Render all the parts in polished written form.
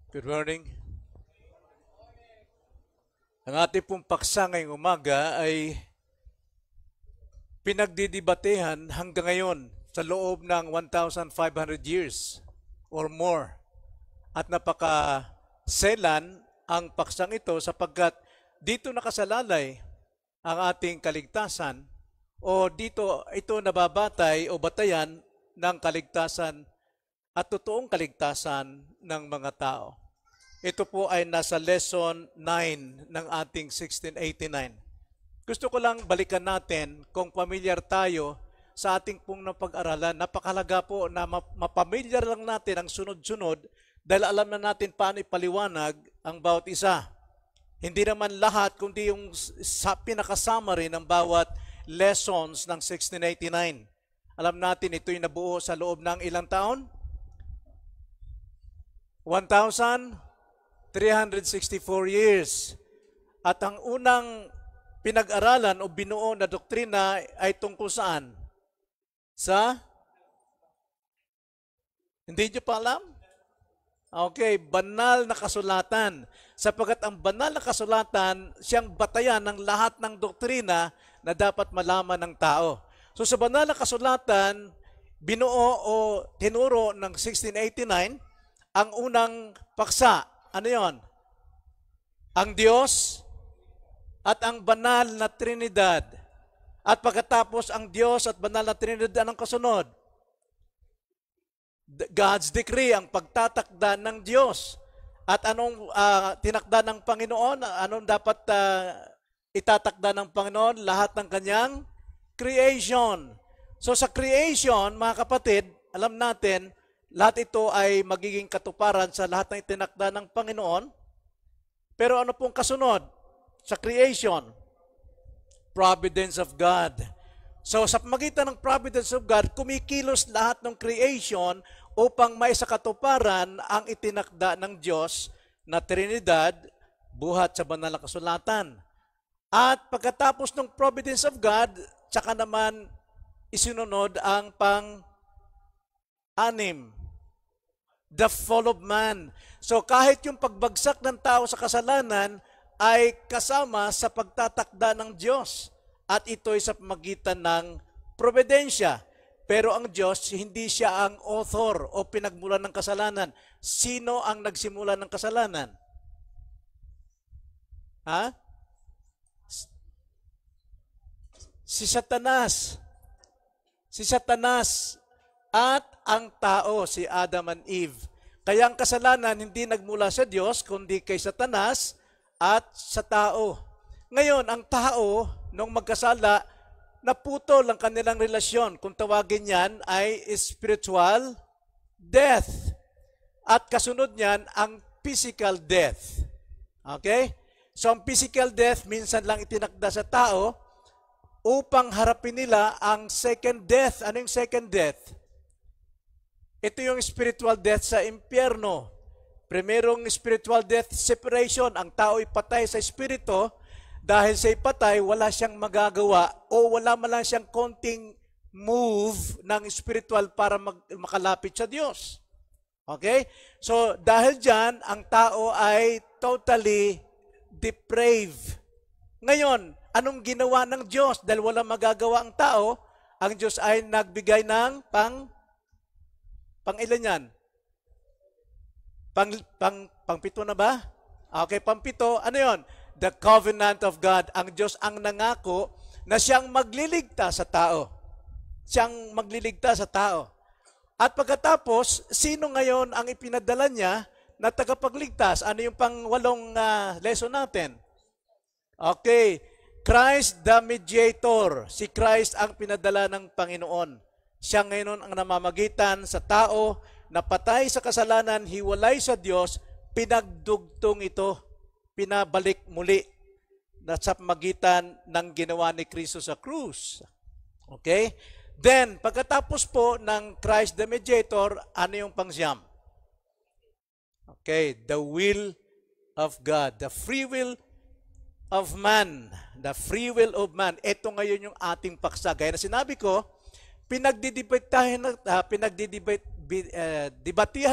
Good morning. Ang ating pong paksa ngayong umaga ay pinagdidibatehan hanggang ngayon sa loob ng 1,500 years or more. At napaka-selan ang paksang ito sapagkat dito nakasalalay ang ating kaligtasan o dito ito nababatay o batayan ng kaligtasan at totoong kaligtasan ng mga tao. Ito po ay nasa lesson 9 ng ating 1689. Gusto ko lang balikan natin kung pamilyar tayo sa ating pong napag-aralan. Napakalaga po na mapamilyar lang natin ang sunod-sunod dahil alam na natin paano ipaliwanag ang bawat isa. Hindi naman lahat, kundi yung pinakasummary ng bawat lessons ng 1689. Alam natin ito'y nabuo sa loob ng ilang taon? 1,364 years. At ang unang pinag-aralan o binuo na doktrina ay tungkol saan? Hindi nyo pa alam? Okay, banal na kasulatan. Sapagat ang banal na kasulatan, siyang batayan ng lahat ng doktrina na dapat malaman ng tao. So sa banal na kasulatan, binuo o tinuro ng 1689, ang unang paksa, ano yon? Ang Diyos at ang banal na Trinidad. At pagkatapos ang Diyos at banal na Trinidad, anong kasunod? God's decree, ang pagtatakda ng Diyos. At anong tinakda ng Panginoon? Anong dapat itatakda ng Panginoon? Lahat ng kanyang creation. So sa creation, mga kapatid, alam natin, lahat ito ay magiging katuparan sa lahat ng itinakda ng Panginoon. Pero ano pong kasunod sa creation? Providence of God. So sa pamagitan ng providence of God, kumikilos lahat ng creation upang may sa katuparan ang itinakda ng Diyos na Trinidad buhat sa banal na kasulatan. At pagkatapos ng providence of God, tsaka naman isinunod ang pang-anim, the fall of man. So kahit yung pagbagsak ng tao sa kasalanan ay kasama sa pagtatakda ng Diyos. At ito'y sa pamagitan ng providensya. Pero ang Diyos, hindi siya ang author o pinagmulan ng kasalanan. Sino ang nagsimula ng kasalanan? Ha? Si Satanas. Si Satanas at ang tao, si Adam and Eve. Kaya ang kasalanan hindi nagmula sa Diyos, kundi kay Satanas at sa tao. Ngayon, ang tao, nung magkasala, naputol ang kanilang relasyon. Kung tawagin yan ay spiritual death. At kasunod niyan, ang physical death. Okay? So, ang physical death, minsan lang itinakda sa tao upang harapin nila ang second death. Ano yung second death? Ito yung spiritual death sa impyerno. Primerong spiritual death, separation. Ang tao ipatay sa espiritu. Dahil sa ipatay, wala siyang magagawa o wala man lang siyang konting move ng spiritual para makalapit sa Diyos. Okay? So, dahil dyan, ang tao ay totally depraved. Ngayon, anong ginawa ng Diyos? Dahil wala magagawa ang tao, ang Diyos ay nagbigay ng pang-ilan yan? Pang-pito na ba? Okay, pang-pito. Ano yon? The covenant of God. Ang Diyos ang nangako na siyang magliligtas sa tao. Siyang magliligtas sa tao. At pagkatapos, sino ngayon ang ipinadala niya na tagapagligtas? Ano yung pang-walong lesson natin? Okay. Christ the mediator. Si Christ ang pinadala ng Panginoon. Siya ngayon ang namamagitan sa tao na patay sa kasalanan, hiwalay sa Diyos, pinagdugtong ito. Pinabalik muli na sa pamagitan ng ginawa ni Kristo sa krus. Okay? Then, pagkatapos po ng Christ the Mediator, ano yung pang-siyam? Okay, the will of God, the free will of man. The free will of man. Ito ngayon yung ating paksa. Gaya na sinabi ko, pinagdidibatihan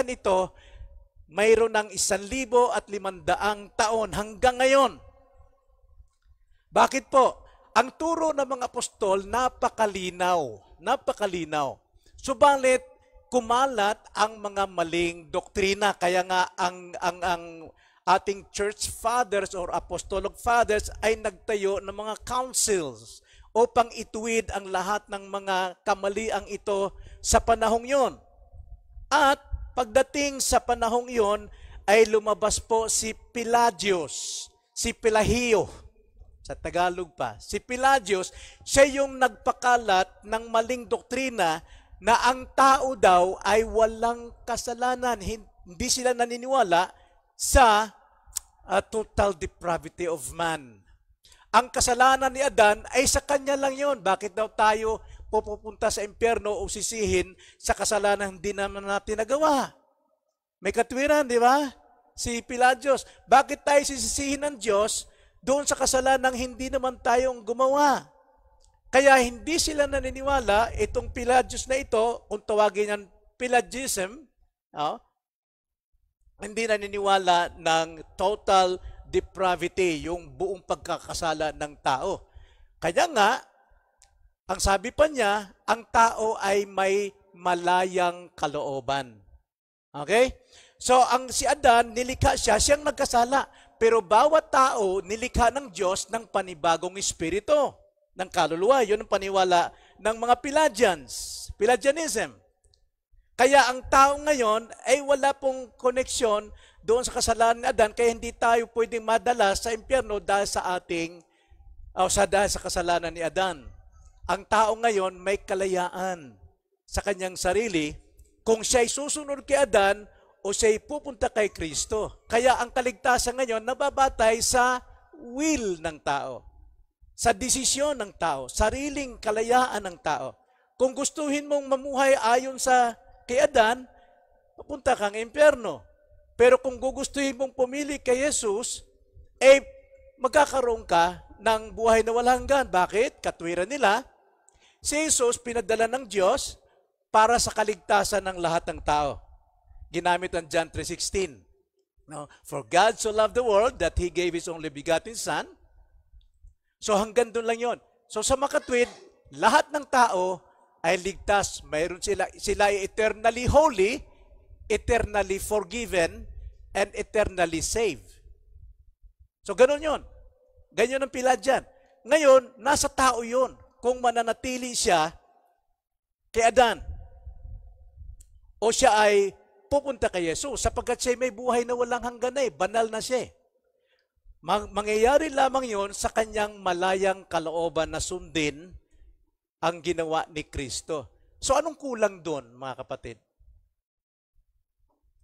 ito mayroon ng 1,500 taon hanggang ngayon. Bakit po? Ang turo ng mga apostol, napakalinaw. Napakalinaw. Subalit, kumalat ang mga maling doktrina. Kaya nga, ang ating church fathers or apostolic fathers ay nagtayo ng mga councils upang ituwid ang lahat ng mga kamaliang ito sa panahong yon. At pagdating sa panahong yon, ay lumabas po si Pelagius, si Pelagio, sa Tagalog pa. Si Pelagius, siya yung nagpakalat ng maling doktrina na ang tao daw ay walang kasalanan. Hindi sila naniniwala sa total depravity of man. Ang kasalanan ni Adan ay sa kanya lang yon. Bakit daw tayo pupunta sa impyerno o sisihin sa kasalanan hindi naman natin nagawa? May katwiran, di ba? Si Pelagius, bakit tayo sisisihin ng Diyos doon sa kasalanang hindi naman tayong gumawa? Kaya hindi sila naniniwala, itong Pelagius na ito, kung tawagin niyan Pelagianism, hindi naniniwala ng total depravity, yung buong pagkakasala ng tao. Kaya nga, ang sabi pa niya, ang tao ay may malayang kalooban. Okay? So, si Adan, nilikha siya, siyang nagkasala. Pero bawat tao, nilikha ng Diyos ng panibagong espiritu, ng kaluluwa. Yun ang paniwala ng mga Pelagianism. Kaya ang tao ngayon ay wala pong koneksyon doon sa kasalanan ni Adan, kaya hindi tayo pwedeng madala sa impyerno dahil sa dahil sa kasalanan ni Adan. Ang tao ngayon may kalayaan sa kanyang sarili kung siya'y susunod kay Adan o siya'y pupunta kay Kristo. Kaya ang kaligtasan ngayon nababatay sa will ng tao, sa desisyon ng tao, sariling kalayaan ng tao. Kung gustuhin mong mamuhay ayon sa kay Adan, papunta kang impyerno. Pero kung gugustuhin mong pumili kay Jesus, magkakaroon ka ng buhay na walang hanggan. Bakit? Katwiran nila, si Jesus pinadala ng Diyos para sa kaligtasan ng lahat ng tao. Ginamit ang John 3:16. No? For God so loved the world that He gave His only begotten Son. So hanggang doon lang yon. So sa makatwid, lahat ng tao ay ligtas. Mayroon sila ay eternally holy, eternally forgiven, and eternally saved. So ganun yon. Ganyan ang Pelagian. Ngayon, nasa tao yon kung mananatili siya kay Adan o siya ay pupunta kay Jesus sapagkat siya may buhay na walang hanggan na banal na siya. Mangyayari lamang yon sa kanyang malayang kalooban na sundin ang ginawa ni Kristo. So anong kulang doon, mga kapatid?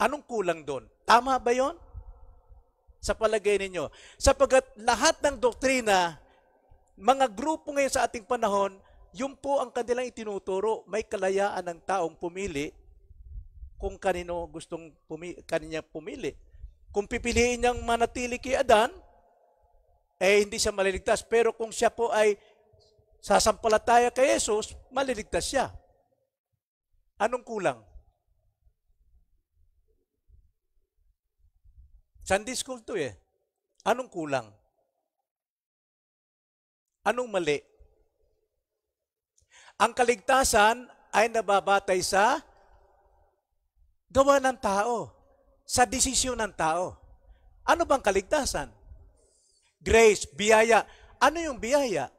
Anong kulang doon? Tama ba yon? Sa palagay ninyo? Sapagkat lahat ng doktrina, mga grupo ngayon sa ating panahon, yun po ang kanilang itinuturo. May kalayaan ng taong pumili kung kanino gustong kanya pumili. Kung pipiliin niyang manatili kay Adan, hindi siya maliligtas. Pero kung siya po ay sasampalataya kay Jesus, maliligtas siya. Anong kulang? Sunday school to Anong kulang? Anong mali? Ang kaligtasan ay nababatay sa gawa ng tao, sa desisyon ng tao. Ano bang kaligtasan? Grace, biyaya. Ano yung biyaya?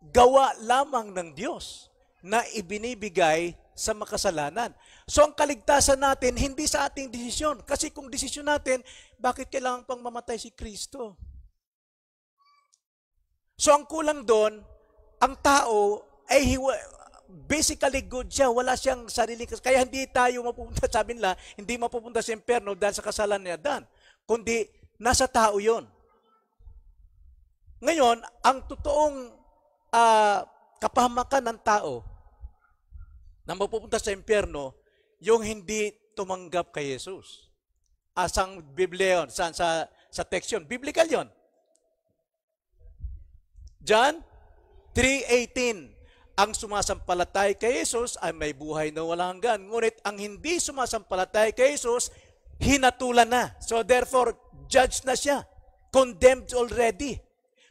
Gawa lamang ng Diyos na ibinibigay sa makasalanan. So ang kaligtasan natin, hindi sa ating desisyon. Kasi kung desisyon natin, bakit kailangan pang mamatay si Kristo? So ang kulang doon, ang tao ay basically good siya. Wala siyang sariling kasalanan. Kaya hindi tayo mapupunta, sabi nila, hindi mapupunta sa impyerno dahil sa kasalanan ni Adan. Kundi nasa tao yon. Ngayon, ang totoong kapahamakan ng tao na mapupunta sa impyerno, yung hindi tumanggap kay Jesus. Asang Biblia yun? Saan? Sa text yun? Biblical yun. John 3:18. ang sumasampalatay kay Jesus ay may buhay na walang hanggan. Ngunit ang hindi sumasampalatay kay Jesus, hinatulan na. So therefore, judged na siya. Condemned already.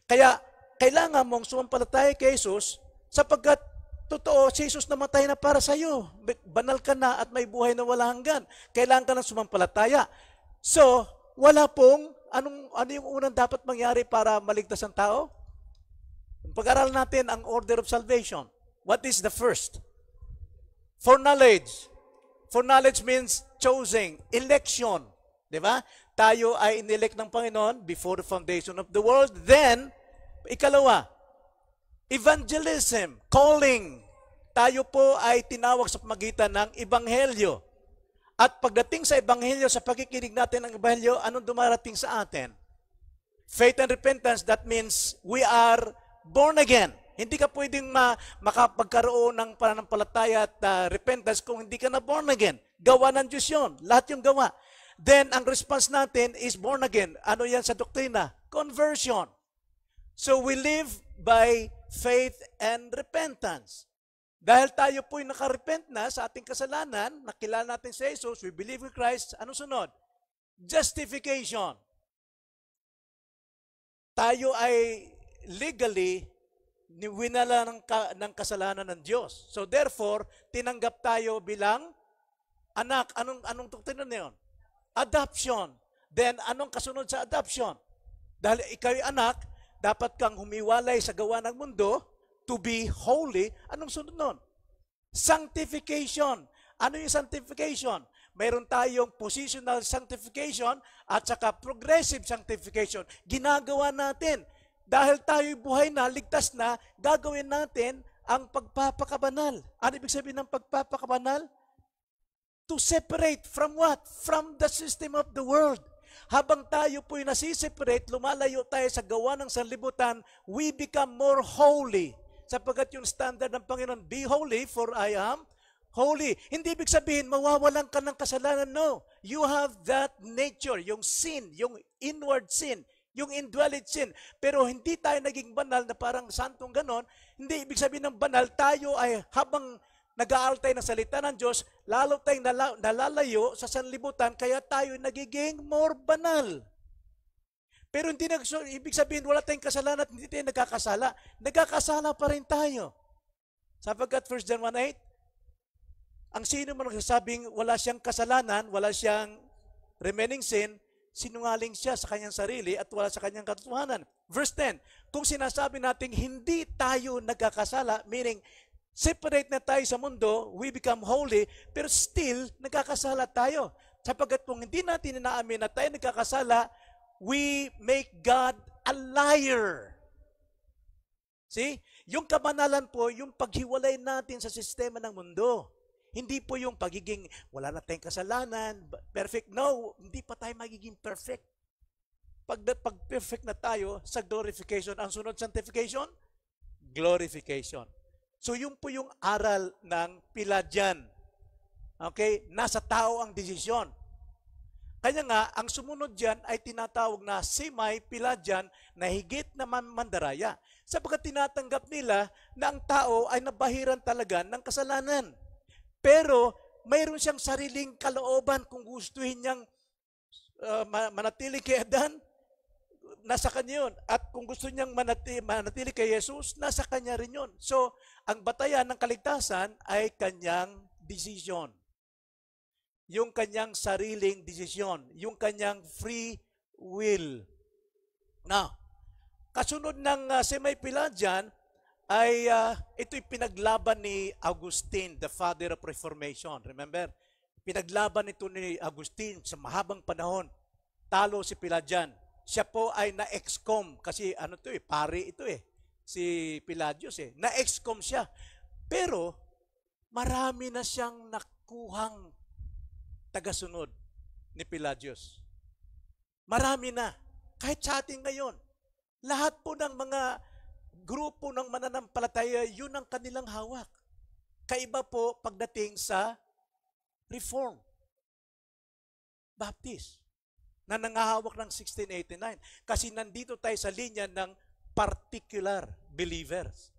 Kaya, kailangan mong sumampalatay kay Jesus sapagkat totoo, si Jesus namatay na para sa iyo. Banal ka na at may buhay na walang hanggan. Kailangan ka ng sumampalataya. So, wala pong, ano yung unang dapat mangyari para maligtas ang tao? Pag-aral natin ang order of salvation. What is the first? Foreknowledge. Foreknowledge means choosing, election. Di ba? Tayo ay inelect ng Panginoon before the foundation of the world. Then, ikalawa, evangelism, calling. Tayo po ay tinawag sa pamagitan ng ebanghelyo. At pagdating sa ebanghelyo, sa pagkikinig natin ng ebanghelyo, anong dumarating sa atin? Faith and repentance, that means we are born again. Hindi ka pwedeng makapagkaroon ng pananampalataya at repentance kung hindi ka na born again. Gawa ng Diyos yun. Lahat yung gawa. Then, ang response natin is born again. Ano yan sa doktrina? Conversion. So, we live by faith and repentance. Dahil tayo po'y nakarepent na sa ating kasalanan, nakilala natin si Jesus, we believe in Christ, ano sunod? Justification. Tayo ay legally winala ng kasalanan ng Diyos. So therefore, tinanggap tayo bilang anak. Anong doktrina na yun? Adoption. Then, anong kasunod sa adoption? Dahil ikaw ay anak, dapat kang humiwalay sa gawa ng mundo to be holy. Anong sunod nun? Sanctification. Ano yung sanctification? Mayroon tayong positional sanctification at saka progressive sanctification. Ginagawa natin. Dahil tayo'y buhay na, ligtas na, gagawin natin ang pagpapakabanal. Ano ibig sabihin ng pagpapakabanal? To separate from what? From the system of the world. Habang tayo po'y nasiseparate, lumalayo tayo sa gawa ng sanlibutan, we become more holy. Sapagkat yung standard ng Panginoon, be holy for I am holy. Hindi ibig sabihin, mawawalan ka ng kasalanan. No. You have that nature, yung sin, yung inward sin, yung indwelling sin. Pero hindi tayo naging banal na parang santong ganon. Hindi ibig sabihin ng banal, tayo ay habang nag-aaral tayo ng salita ng Diyos, lalo tayong nalalayo sa sanlibutan, kaya tayo nagiging more banal. Pero hindi ibig sabihin wala tayong kasalanan at hindi tayo nagkakasala. Nagkakasala pa rin tayo. Sapagkat 1 John 1:8, ang sino man nagsasabing wala siyang kasalanan, wala siyang remaining sin, sinungaling siya sa kanyang sarili at wala sa kanyang katotohanan. Verse 10, kung sinasabi natin hindi tayo nagkakasala, meaning separate na tayo sa mundo, we become holy, pero still nagkakasala tayo. Sapagkat kung hindi natin inaamin na tayo nagkakasala, we make God a liar. See? Yung kabanalan po, yung paghiwalay natin sa sistema ng mundo. Hindi po yung pagiging, wala na tayong kasalanan, perfect. No, hindi pa tayo magiging perfect. Pag perfect na tayo sa glorification, ang sunod sanctification, glorification. So yun po yung aral ng Pelagian. Okay? Nasa tao ang desisyon. Kaya nga, ang sumunod dyan ay tinatawag na semi-Pelagian na higit na mandaraya. Sapagkat tinatanggap nila na ang tao ay nabahiran talaga ng kasalanan. Pero mayroon siyang sariling kalooban kung gustuhin niyang manatili kay Adan, nasa kanya yun. At kung gusto niyang manatili kay Jesus, nasa kanya rin yun. So, ang batayan ng kaligtasan ay kanyang desisyon. Yung kanyang sariling desisyon. Yung kanyang free will. Now, kasunod ng semi-Pelagian, ay ito'y pinaglaban ni Augustine, the father of Reformation. Remember? Pinaglaban ito ni Augustine sa mahabang panahon. Talo si Pelagian. Siya po ay na-excom kasi pari ito si Pelagius Na-excom siya. Pero marami na siyang nakuhang tagasunod ni Pelagius. Marami na. Kahit sa atin ngayon. Lahat po ng mga grupo ng mananampalataya, yun ang kanilang hawak. Kaiba po pagdating sa Reform. Baptist. Na nangahawak ng 1689. Kasi nandito tayo sa linya ng particular believers.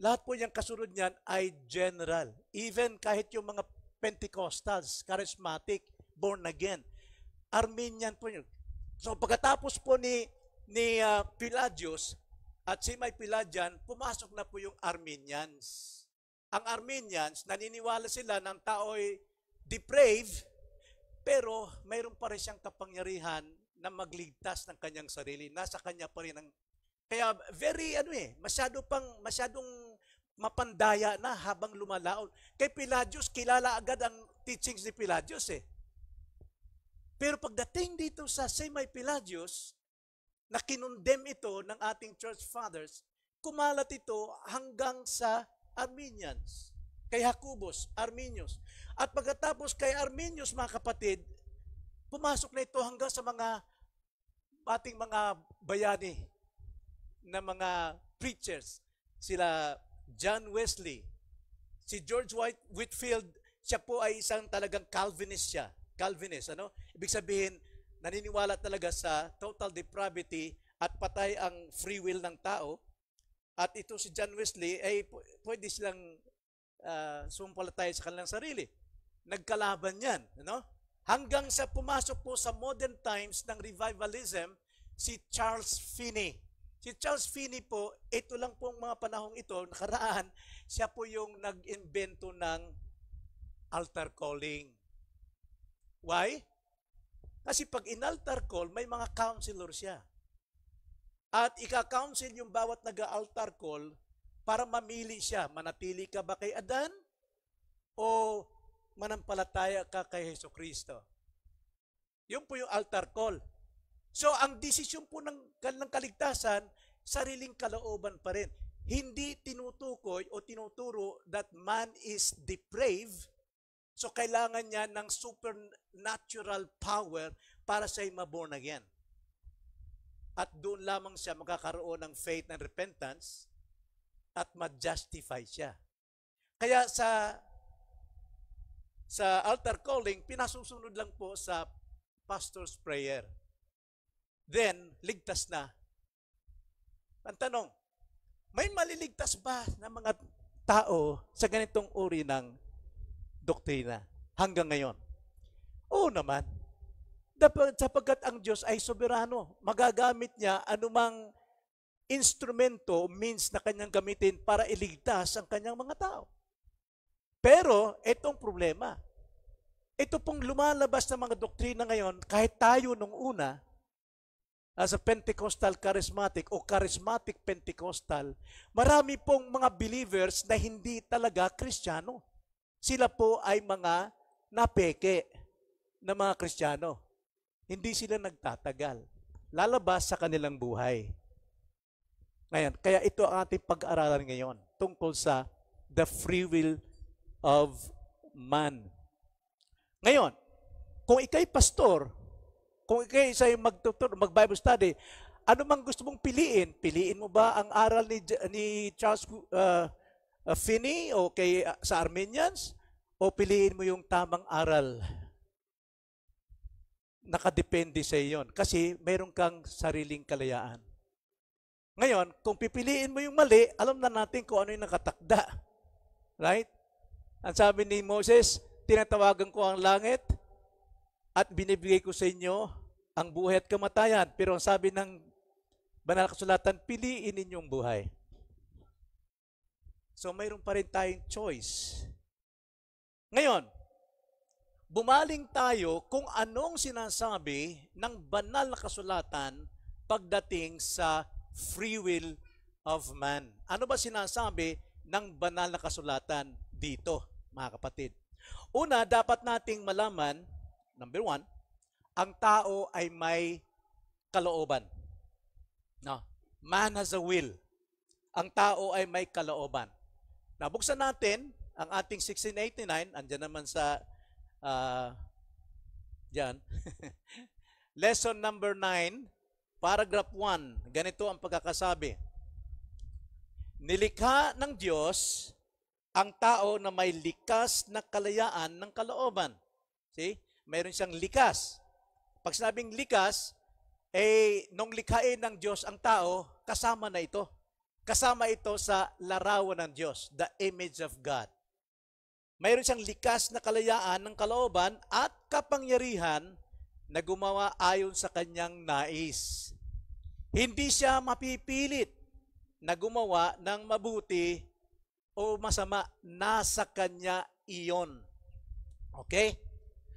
Lahat po niyang kasunod niyan ay general. Even kahit yung mga Pentecostals, charismatic, born again, Armenian po yun. So pagkatapos po ni Pelagius at si May Pelagian, pumasok na po yung Armenians. Ang Armenians, naniniwala sila ng tao'y depraved, pero mayroon pa rin siyang kapangyarihan na magligtas ng kanyang sarili. Nasa kanya pa rin ang... Kaya masyadong mapandaya na habang lumalaon. Kay Pelagius, kilala agad ang teachings ni Pelagius eh. Pero pagdating dito sa May Pelagius, na kinondem ito ng ating church fathers, kumalat ito hanggang sa Armenians. Kay Jacobus, Armenius. At pagkatapos kay Armenius, mga kapatid, pumasok na ito hanggang sa ating mga bayani na mga preachers. Sila John Wesley, si George Whitefield, siya po ay isang talagang Calvinist siya. Calvinist, ano? Ibig sabihin, naniniwala talaga sa total depravity at patay ang free will ng tao. At ito si John Wesley ay pwede silang sumampalataya sa kanilang sarili. Nagkalaban yan. Ano? Hanggang sa pumasok po sa modern times ng revivalism, si Charles Finney. Si Charles Finney po, ito lang pong mga panahong ito, nakaraan, siya po yung nag-invento ng altar calling. Why? Kasi pag in-altar call, may mga counselor siya. At ika-counsel yung bawat nag-altar call para mamili siya. Manatili ka ba kay Adan? O manampalataya ka kay Jesucristo? Yun po yung altar call. So, ang desisyon po ng kaligtasan, sariling kalooban pa rin. Hindi tinutukoy o tinuturo that man is depraved. So, kailangan niya ng supernatural power para siya'y maborn again. At doon lamang siya magkakaroon ng faith and repentance at ma-justify siya. Kaya sa altar calling, pinasusunod lang po sa pastor's prayer. Then, ligtas na. Ang tanong, may maliligtas ba na mga tao sa ganitong uri ng doktrina hanggang ngayon? Oo naman. Sapagkat ang Diyos ay soberano, magagamit niya anumang instrumento, means na kanyang gamitin para iligtas ang kanyang mga tao. Pero, itong problema, ito pong lumalabas na mga doktrina ngayon, kahit tayo nung una, as a Pentecostal charismatic o charismatic Pentecostal, marami pong mga believers na hindi talaga Kristiyano. Sila po ay mga napeke na mga Kristiyano. Hindi sila nagtatagal. Lalabas sa kanilang buhay. Ngayon, kaya ito ang ating pag-aaralan ngayon tungkol sa the free will of man. Ngayon, kung ikay pastor, kung ikay isa'y mag-Bible study, ano mang gusto mong piliin? Piliin mo ba ang aral ni Charles Finney o sa Armenians? O piliin mo yung tamang aral? Nakadepende sa iyon. Kasi mayroon kang sariling kalayaan. Ngayon, kung pipiliin mo yung mali, alam na natin kung ano yung nakatakda. Right? Ang sabi ni Moses, tinatawagan ko ang langit at binibigay ko sa inyo ang buhay at kamatayan. Pero ang sabi ng banal na kasulatan, piliin ninyong buhay. So mayroon pa rin tayong choice. Ngayon, bumaling tayo kung anong sinasabi ng banal na kasulatan pagdating sa free will of man. Ano ba sinasabi ng banal na kasulatan dito, mga kapatid? Una, dapat nating malaman, number 1, ang tao ay may kalooban. No? Man has a will. Ang tao ay may kalooban. Nabuksan natin ang ating 1689, andyan naman sa dyan. Lesson number 9, paragraph 1. Ganito ang pagkakasabi. Nilikha ng Diyos ang tao na may likas na kalayaan ng kalooban. See? Mayroon siyang likas. Pag sinabing likas, nung likhain ng Diyos ang tao, kasama na ito. Kasama ito sa larawan ng Diyos, the image of God. Mayroon siyang likas na kalayaan ng kalooban at kapangyarihan na gumawa ayon sa kanyang nais. Hindi siya mapipilit na gumawa ng mabuti o masama. Nasa kanya iyon. Okay?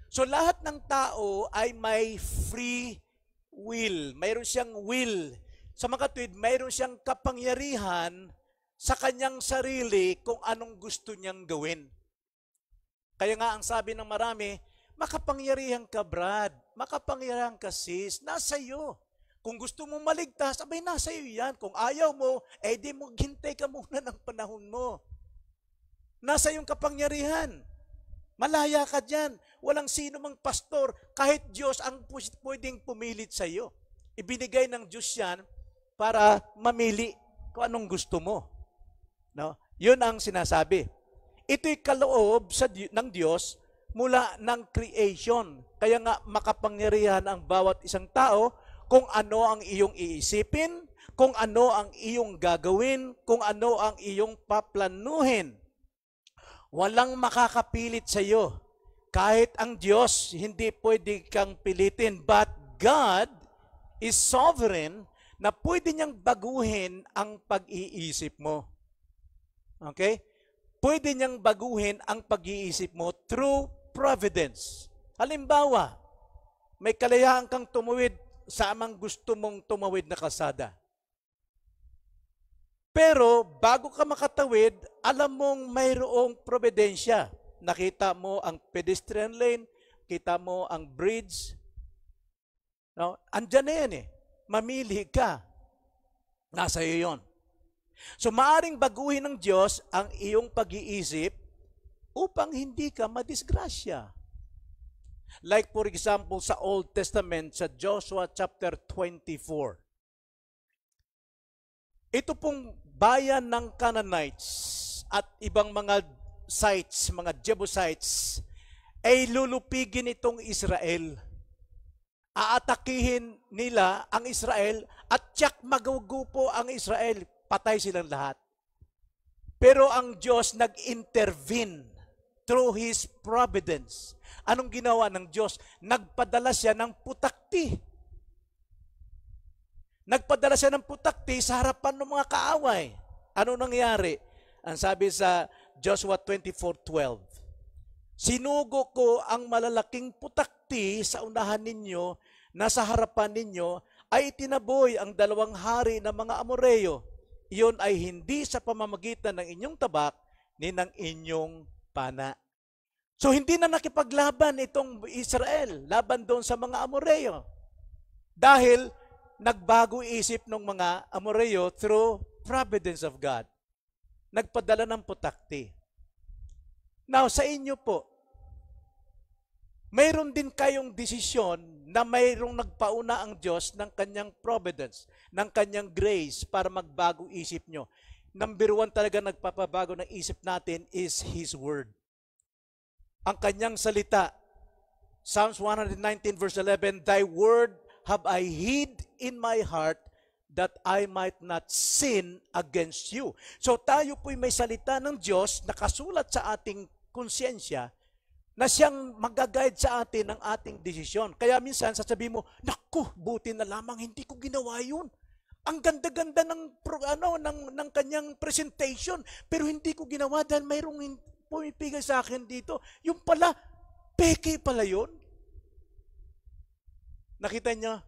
So lahat ng tao ay may free will. Mayroon siyang will. Sa mga tuwid, mayroon siyang kapangyarihan sa kanyang sarili kung anong gusto niyang gawin. Kaya nga ang sabi ng marami, makapangyarihan ka, Brad. Makapangyarihan ka, sis. Nasa iyo. Kung gusto mo maligtas, abay nasa iyo yan. Kung ayaw mo, di mo, hintay ka muna ng panahon mo. Nasa iyong kapangyarihan. Malaya ka dyan. Walang sino mang pastor, kahit Diyos ang pwedeng pumilit sa iyo. Ibinigay ng Diyos yan para mamili kung anong gusto mo. No? Yun ang sinasabi. Ito'y kaloob ng Diyos mula ng creation. Kaya nga makapangyarihan ang bawat isang tao kung ano ang iyong iisipin, kung ano ang iyong gagawin, kung ano ang iyong paplanuhin. Walang makakapilit sa iyo. Kahit ang Diyos, hindi pwede kang pilitin. But God is sovereign na pwede niyang baguhin ang pag-iisip mo. Okay? Pwede niyang baguhin ang pag-iisip mo through providence. Halimbawa, may kalayaan kang tumawid sa amang gusto mong tumawid na kalsada. Pero bago ka makatawid, alam mong mayroong providensya. Nakita mo ang pedestrian lane, kita mo ang bridge. No? Andyan na yan eh. Mamili ka. Nasa iyo yun. So maaring baguhin ng Diyos ang iyong pag-iisip upang hindi ka madisgrasya. Like for example sa Old Testament, sa Joshua chapter 24. Ito pong bayan ng Canaanites at ibang mga sites, mga Jebusites, ay lulupigin itong Israel. Aatakihin nila ang Israel at tiyak magugupo ang Israel. Patay silang lahat. Pero ang Diyos nag-intervene through His providence. Anong ginawa ng Diyos? Nagpadala siya ng putakti. Nagpadala siya ng putakti sa harapan ng mga kaaway. Ano nangyari? Ang sabi sa Joshua 24:12, sinugo ko ang malalaking putakti sa unahan ninyo na sa harapan ninyo ay itinaboy ang 2 hari ng mga Amoreo. Iyon ay hindi sa pamamagitan ng inyong tabak ni ng inyong pana. So hindi na nakipaglaban itong Israel, laban doon sa mga Amoreo. Dahil nagbago isip ng mga Amoreo through providence of God. Nagpadala ng putakti. Now, sa inyo po, mayroon din kayong desisyon na mayroong nagpauna ang Diyos ng kanyang providence, ng kanyang grace para magbago isip nyo. Number 1 talaga nagpapabago ng isip natin is His Word. Ang kanyang salita. Psalms 119 verse 11, Thy word have I hid in my heart that I might not sin against you. So tayo po'y may salita ng Diyos na kasulat sa ating konsyensya na siyang mag-guide sa atin ng ating desisyon. Kaya minsan sasabihin mo, naku, buti na lamang hindi ko ginawa yun. Ang ganda-ganda ng kanyang presentation, pero hindi ko ginawa dahil mayroong pumipigay sa akin dito. Yung pala, peke pala yun. Nakita niyo?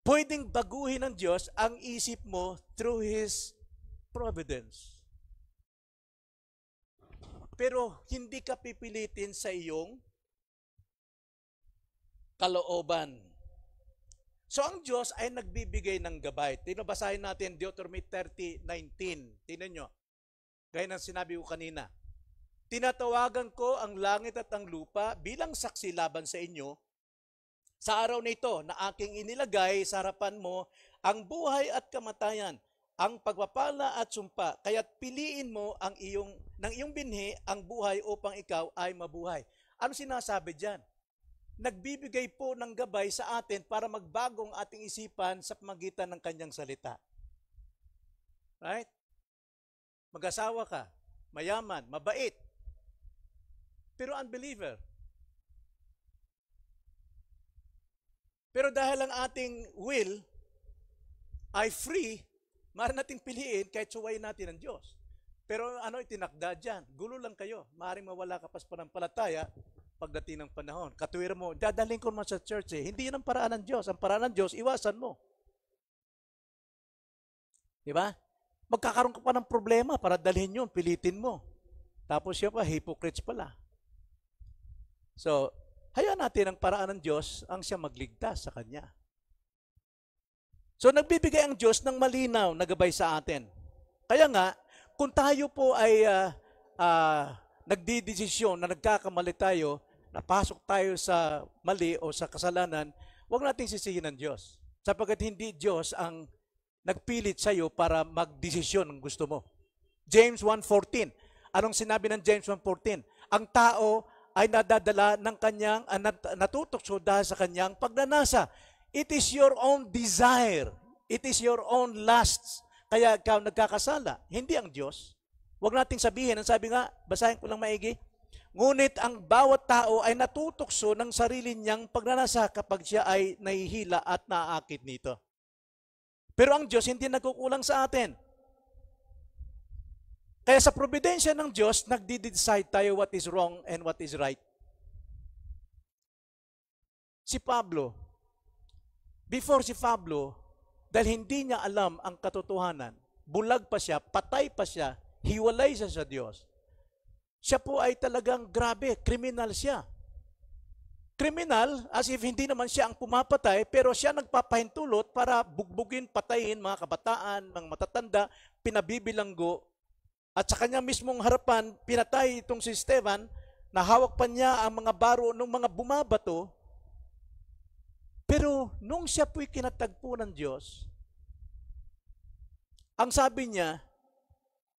Pwedeng baguhin ng Diyos ang isip mo through His providence. Pero hindi ka pipilitin sa iyong kalooban. So ang Diyos ay nagbibigay ng gabay. Basahin natin Deuteronomy 30:19. Tingnan nyo. Gaya ng sinabi ko kanina. Tinatawagan ko ang langit at ang lupa bilang saksi laban sa inyo sa araw na ito na aking inilagay sa harapan mo ang buhay at kamatayan, ang pagpapala at sumpa. Kaya't piliin mo ang ng iyong binhi ang buhay upang ikaw ay mabuhay. Ano sinasabi diyan? Nagbibigay po ng gabay sa atin para magbagong ating isipan sa pamagitan ng kanyang salita. Right? Mag-asawa ka, mayaman, mabait, pero unbeliever. Pero dahil ang ating will ay free, maaari nating piliin kahit suwayin natin ang Diyos. Pero ano itinakda dyan? Gulo lang kayo. Maaaring mawala ka pa sa pananampalataya pagdating ng panahon. Katuwiran mo, dadalhin ko naman sa church eh. Hindi yun ang paraan ng Diyos. Ang paraan ng Diyos, iwasan mo. Diba? Magkakaroon ka pa ng problema para dalhin yun, pilitin mo. Tapos siya pa, hypocrites pala. So, hayaan natin ang paraan ng Diyos ang siya magligtas sa Kanya. So, nagbibigay ang Diyos ng malinaw na gabay sa atin. Kaya nga, kung tayo po ay nagdidesisyon na nagkakamali tayo, napasok tayo sa mali o sa kasalanan, huwag nating sisihin ng Diyos. Sapagkat hindi Diyos ang nagpilit sa iyo para magdesisyon ng gusto mo. James 1:14. Anong sinabi ng James 1:14? Ang tao ay nadadala ng kanyang, natutokso dahil sa kanyang pagnanasa. It is your own desire. It is your own lusts. Kaya ikaw nagkakasala. Hindi ang Diyos. Huwag nating sabihin. Ang sabi nga, basahin ko lang maigi. Ngunit ang bawat tao ay natutokso ng sarili niyang pagnanasa kapag siya ay nahihila at naaakit nito. Pero ang Diyos hindi nagkukulang sa atin. Kaya sa providensya ng Diyos, nagdi-decide tayo what is wrong and what is right. Si Pablo, dahil hindi niya alam ang katotohanan, bulag pa siya, patay pa siya, hiwalay siya sa Diyos. Siya po ay talagang grabe, kriminal siya. Kriminal, as if hindi naman siya ang pumapatay, pero siya nagpapahintulot para bugbugin, patayin mga kabataan, mga matatanda, pinabibilanggo, at sa kanya mismong harapan, pinatay itong si Esteban, na hawak pa niya ang mga baro ng mga bumabato. Pero nung siya po'y kinatagpo ng Diyos, ang sabi niya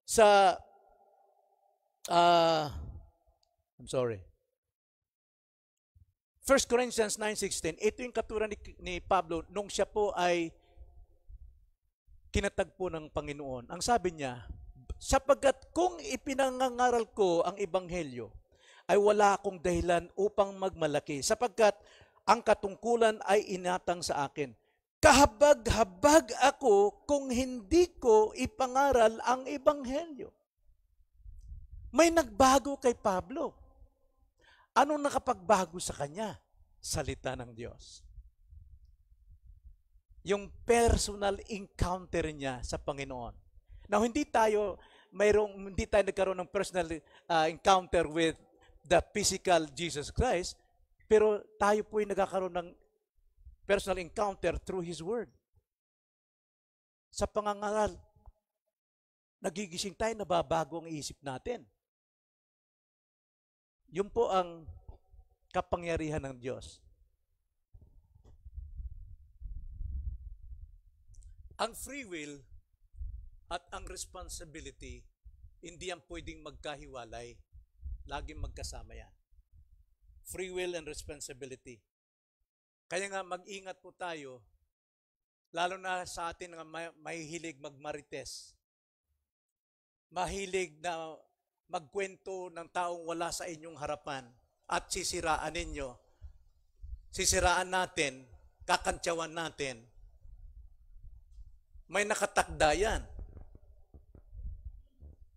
sa, 1 Corinthians 9:16, ito yung katulad ni Pablo nung siya po ay kinatagpo ng Panginoon. Ang sabi niya, sapagkat kung ipinangangaral ko ang Ebanghelyo, ay wala akong dahilan upang magmalaki, sapagkat ang katungkulan ay inatang sa akin. Kahabag-habag ako kung hindi ko ipangaral ang Ebanghelyo. May nagbago kay Pablo. Anong nakapagbago sa kanya? Salita ng Diyos. Yung personal encounter niya sa Panginoon. Now, hindi tayo nagkaroon ng personal encounter with the physical Jesus Christ, pero tayo po'y nagkakaroon ng personal encounter through His Word. Sa pangangaral, nagigising tayo, nababago ang isip natin. Yun po ang kapangyarihan ng Diyos. Ang free will at ang responsibility, hindi yan pwedeng magkahiwalay. Laging magkasama yan. Free will and responsibility. Kaya nga mag-ingat po tayo, lalo na sa atin nga mahihilig magmarites. Mahilig na magkwento ng taong wala sa inyong harapan at sisiraan ninyo. Sisiraan natin, kakantsawan natin. May nakatakda yan.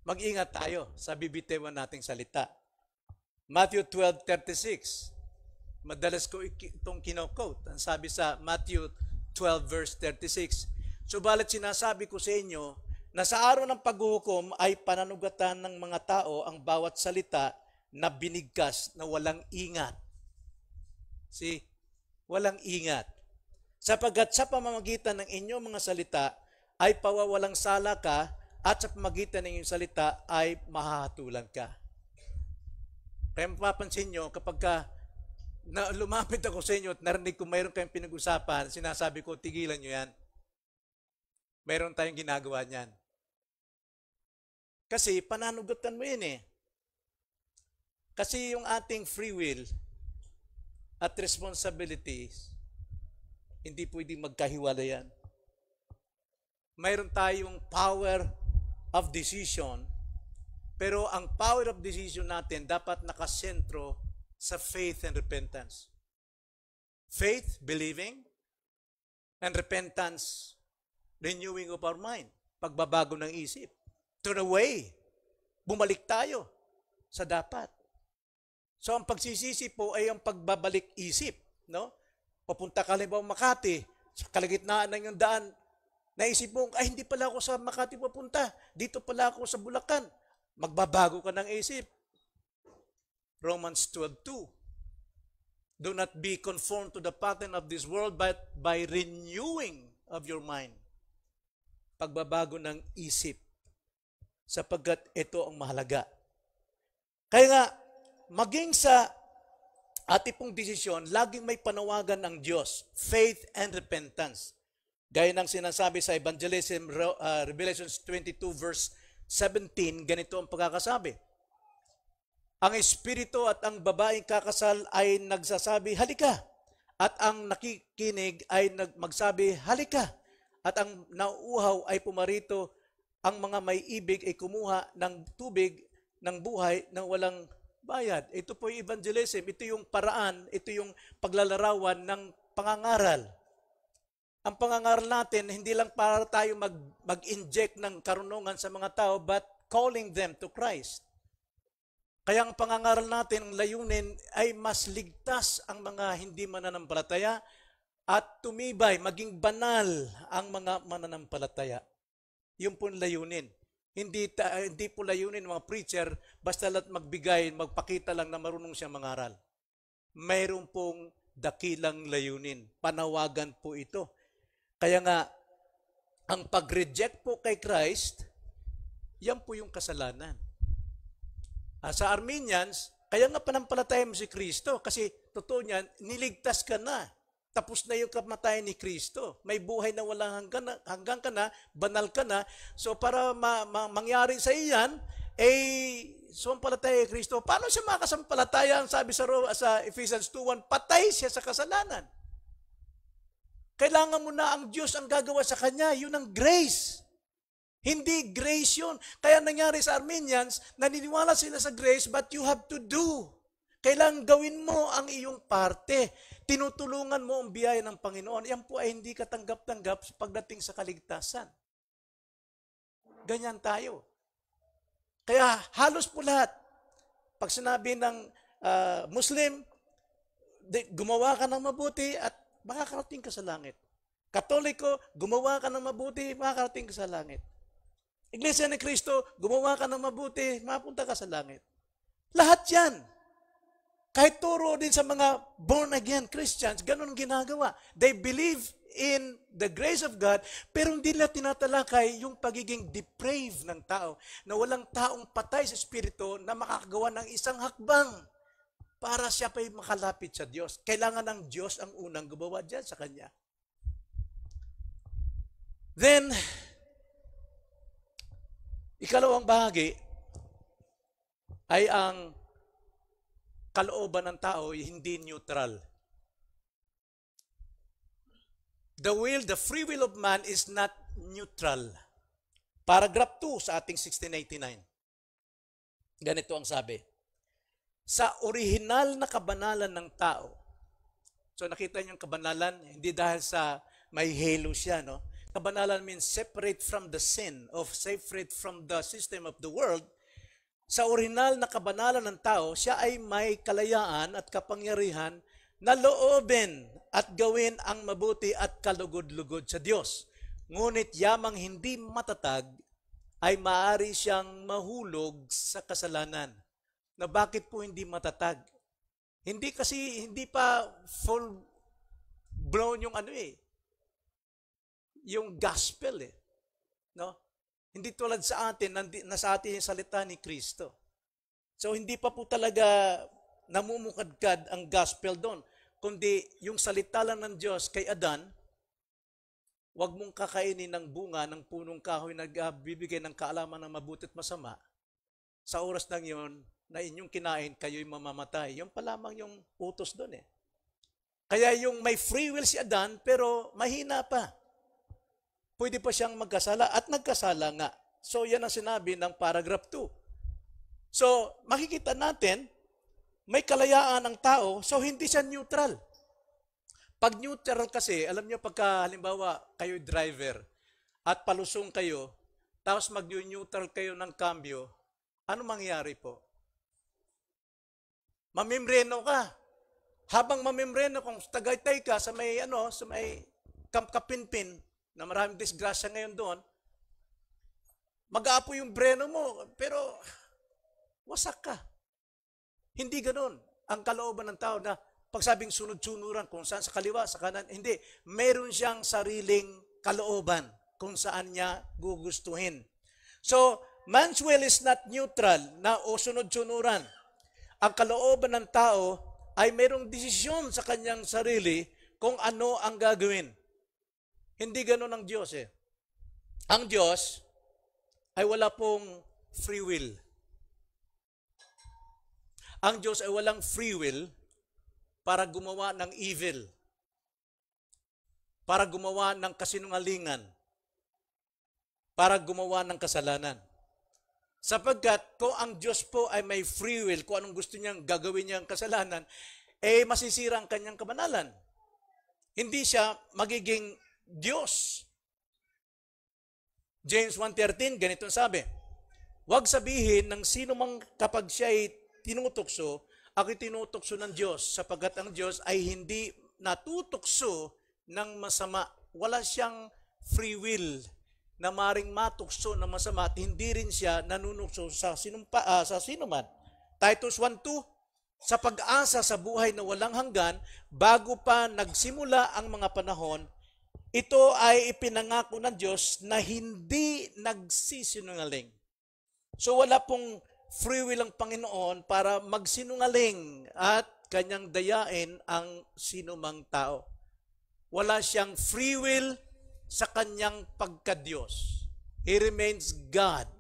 Mag-ingat tayo sa bibitawan nating salita. Matthew 12:36. Madalas ko itong kino-quote. Ang sabi sa Matthew 12 verse 36. Subalit sinasabi ko sa inyo na sa araw ng paghuhukom ay pananugatan ng mga tao ang bawat salita na binigkas na walang ingat. See? Walang ingat. Sapagkat sa pamamagitan ng inyong mga salita ay pawawalang sala ka at sa pamamagitan ng inyong salita ay mahahatulan ka. Kaya mapapansin nyo, kapag lumapit ako sa inyo at narinig ko mayroon kayong pinag-usapan, sinasabi ko, tigilan nyo yan. Mayroon tayong ginagawa niyan. Kasi pananugatan mo yun eh. Kasi yung ating free will at responsibilities, hindi pwedeng magkahiwalay yan. mayroon tayong power of decision, pero ang power of decision natin dapat nakasentro sa faith and repentance. Faith, believing, and repentance, renewing of our mind. Pagbabago ng isip. Turn away. Bumalik tayo sa dapat. So ang pagsisisi po ay ang pagbabalik isip. No? Papunta ka halimbawa Makati, sa kalagitnaan ng iyong daan, naisip mo, ay hindi pala ako sa Makati papunta. Dito pala ako sa Bulacan. Magbabago ka ng isip. Romans 12:2. Do not be conformed to the pattern of this world, but by renewing of your mind. Pagbabago ng isip. Sapagkat ito ang mahalaga. Kaya nga, maging sa ating pong desisyon, laging may panawagan ng Diyos. Faith and repentance. Gaya ng sinasabi sa Evangelism, Revelation 22 verse 17, ganito ang pagkakasabi. Ang espiritu at ang babaeng kakasal ay nagsasabi, halika. At ang nakikinig ay magsabi, halika. At ang nauuhaw ay pumarito, ang mga may ibig ay kumuha ng tubig ng buhay ng walang bayad. Ito po yung evangelism, ito yung paraan, ito yung paglalarawan ng pangangaral. Ang pangangaral natin, hindi lang para tayo mag-inject ng karunungan sa mga tao, but calling them to Christ. Kaya ang pangangaral natin, ang layunin, ay mas ligtas ang mga hindi mananampalataya at tumibay, maging banal ang mga mananampalataya. Yun po layunin. Hindi po layunin mga preacher, basta lang magbigay, magpakita lang na marunong siya mangaral. Mayroon pong dakilang layunin. Panawagan po ito. Kaya nga, ang pag-reject po kay Christ, yan po yung kasalanan. Sa Armenians, kaya nga panampalataya mo si Kristo kasi totoo niyan, niligtas ka na. Tapos na yung kamatayan ni Kristo. May buhay na walang hanggang ka na, banal ka na. So para mangyari sa iyan, sumampalataya kay Kristo. Paano siya makasampalataya? Ang sabi sa Ephesians 2:1, patay siya sa kasalanan. Kailangan mo na ang Diyos ang gagawa sa kanya. Yun ang grace. Hindi grace yun. Kaya nangyari sa Armenians, naniniwala sila sa grace, but you have to do. Kailangan gawin mo ang iyong parte. Tinutulungan mo ang biyaya ng Panginoon. Yan po ay hindi katanggap-tanggap pagdating sa kaligtasan. Ganyan tayo. Kaya halos po lahat. Pag sinabi ng Muslim, gumawa ka ng mabuti at makakarating ka sa langit. Katoliko, gumawa ka ng mabuti, makakarating ka sa langit. Iglesia ni Cristo, gumawa ka ng mabuti, mapunta ka sa langit. Lahat yan. Kahit turo din sa mga born-again Christians, ganun ang ginagawa. They believe in the grace of God, pero hindi nila tinatalakay yung pagiging depraved ng tao, na walang taong patay sa Espiritu na makakagawa ng isang hakbang para siya pa'y makalapit sa Diyos. Kailangan ng Diyos ang unang gumawa dyan sa Kanya. Then, ikalawang bahagi ay ang kalooban ng tao ay hindi neutral. The free will of man is not neutral. Paragraph 2 sa ating 1689. Ganito ang sabi. Sa orihinal na kabanalan ng tao. So nakita niyo yung kabanalan, hindi dahil sa may halo siya, no? Kabanalan means separate from the sin, separate from the system of the world. Sa orihinal na kabanalan ng tao, siya ay may kalayaan at kapangyarihan na loobin at gawin ang mabuti at kalugod-lugod sa Diyos. Ngunit yamang hindi matatag ay maaari siyang mahulog sa kasalanan. Na bakit po hindi matatag? Hindi pa full blown yung yung gospel no? Hindi tulad sa atin, nasa atin yung salita ni Kristo. So hindi pa po talaga namumukadkad ang gospel doon. Kundi yung salita lang ng Diyos kay Adan, huwag mong kakainin ng bunga ng punong kahoy na bibigay ng kaalaman ng mabuti at masama. Sa oras ng yon na inyong kinain, kayo'y mamamatay. Yung pa lamang yung utos doon Kaya yung may free will si Adan, pero mahina pa. pwede pa siyang magkasala at nagkasala nga. So yan ang sinabi ng paragraph 2. So makikita natin, may kalayaan ang tao, so hindi siya neutral. Pag neutral kasi, alam niyo pagka halimbawa kayo driver at palusong kayo, tapos mag-neutral kayo ng kambyo, ano mangyayari po? Mamimreno ka. Habang mamimreno, kung tagaytay ka sa may kapinpin, na maraming disgrasya ngayon doon, mag-aapo yung breno mo, pero wasak ka. Hindi ganun ang kalooban ng tao na pagsabing sunod-sunuran kung saan sa kaliwa, sa kanan, hindi. Meron siyang sariling kalooban kung saan niya gugustuhin. So, man's will is not neutral na o sunod-sunuran. Ang kalooban ng tao ay mayroong desisyon sa kanyang sarili kung ano ang gagawin. Hindi ganun ang Diyos eh. Ang Diyos ay wala pong free will. Ang Diyos ay walang free will para gumawa ng evil, para gumawa ng kasinungalingan, para gumawa ng kasalanan. Sapagkat kung ang Diyos po ay may free will, kung anong gusto niyang gagawin niyang kasalanan, masisira ang kanyang kabanalan. Hindi siya magiging Diyos. James 1:13, ganito sabi, huwag sabihin ng sino mang kapag siya ay tinutokso, ako'y tinutokso ng Diyos, sapagkat ang Diyos ay hindi natutokso ng masama. Wala siyang free will na maring matukso ng masama at hindi rin siya nanunukso sa sinuman. Titus 1:2, sa pag-asa sa buhay na walang hanggan, bago pa nagsimula ang mga panahon, ito ay ipinangako ng Diyos na hindi nagsisinungaling. So wala pong free will ang Panginoon para magsinungaling at kanyang dayain ang sinumang tao. Wala siyang free will sa kanyang pagka-Diyos. He remains God.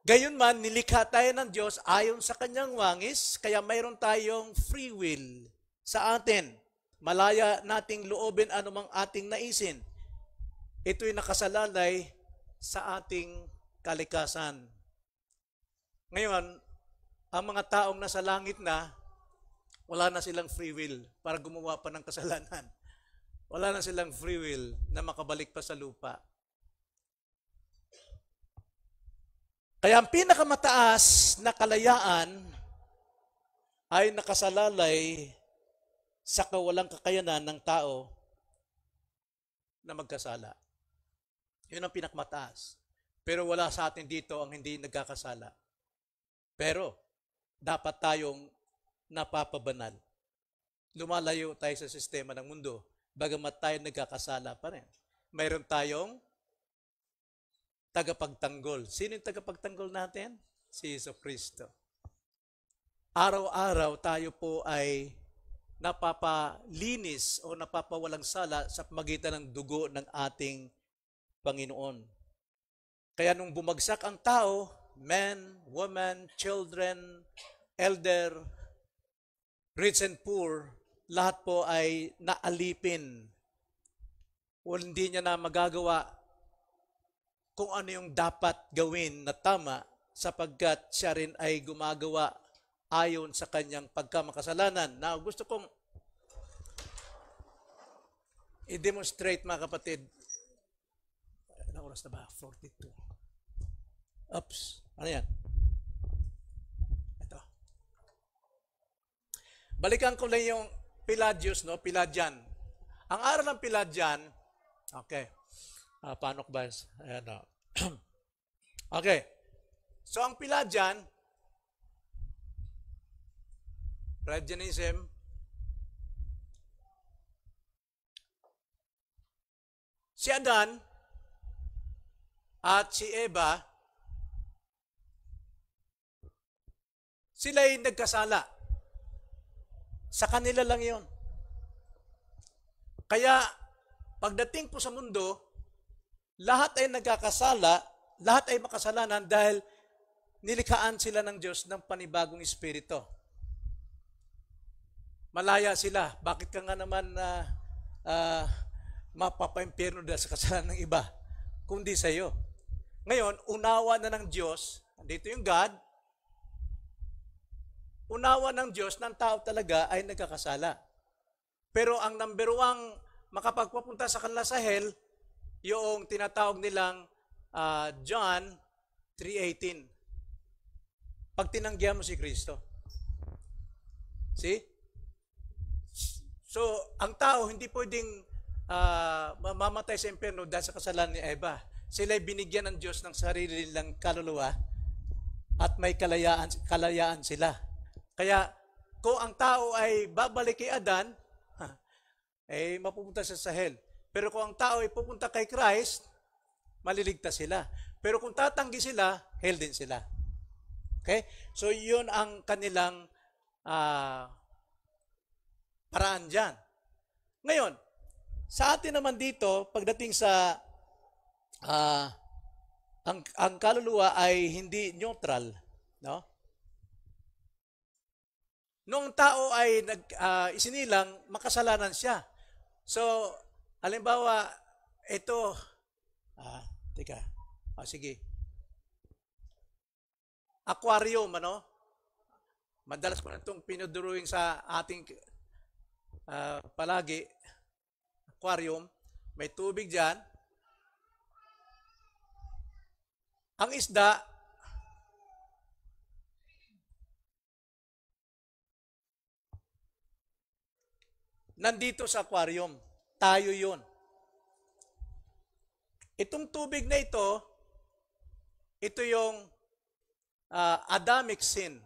Gayunman, nilikha tayo ng Diyos ayon sa kanyang wangis, kaya mayroon tayong free will sa atin. Malaya nating loobin anumang ating naisin. Ito'y nakasalalay sa ating kalikasan. Ngayon, ang mga taong nasa langit na, wala na silang free will para gumawa pa ng kasalanan. Wala na silang free will na makabalik pa sa lupa. Kaya ang pinakamataas na kalayaan ay nakasalalay sa kawalang kakayanan ng tao na magkasala. Yun ang pinakamataas. Pero wala sa atin dito ang hindi nagkakasala. Pero dapat tayong napapabanal. Lumalayo tayo sa sistema ng mundo, bagamat tayo nagkakasala pa rin. Mayroon tayong tagapagtanggol. Sino yung tagapagtanggol natin? Si Jesucristo. Araw-araw tayo po ay napapalinis o napapawalang sala sa pamagitan ng dugo ng ating Panginoon. Kaya nung bumagsak ang tao, men, women, children, elder, rich and poor, lahat po ay naalipin. O hindi niya na magagawa kung ano yung dapat gawin na tama sapagkat siya rin ay gumagawa ayon sa kanyang pagkamakasalanan. Now, gusto kong i-demonstrate mga kapatid. Anong oras na ba? 42. Oops. Ano yan? Ito. Balikan ko lang yung Pelagius, no? Pelagian. Ang aral ng Pelagian, okay. Paano ko ba? Ayan, no? Okay. So, ang Pelagian, Pelagianism, si Adan at si Eva, sila'y nagkasala. Sa kanila lang yon. Kaya, pagdating po sa mundo, lahat ay nagkakasala, lahat ay makasalanan dahil nilikhaan sila ng Diyos ng panibagong espiritu. Malaya sila. Bakit ka nga naman mapapaimpyerno dahil sa kasalanan ng iba, kundi sa iyo. Ngayon, unawa na ng Diyos, dito yung God, unawa ng Diyos ng tao talaga ay nagkakasala. Pero ang number one makapagpapunta sa kanila sa hell, yung tinatawag nilang John 3:18. Pag tinanggihan mo si Kristo. See? So, ang tao hindi pwedeng mamamatay sa impyerno dahil sa kasalanan ni Eva. Sila'y binigyan ng Diyos ng sarili nilang kaluluwa at may kalayaan sila. Kaya, kung ang tao ay babalik kay Adan, mapupunta siya sa hell. Pero kung ang tao ay pupunta kay Christ, maliligtas sila. Pero kung tatanggi sila, hell din sila. Okay? So, yun ang kanilang paraan dyan. Ngayon, sa atin naman dito, pagdating sa ang kaluluwa ay hindi neutral. No? Noong tao ay isinilang, makasalanan siya. So, halimbawa, ito, sige. Aquarium, ano? Madalas ko na itong pinudrawing sa ating palagi. Aquarium, may tubig dyan. Ang isda, nandito sa aquarium. Tayo yun. Itong tubig na ito yung Adamic sin.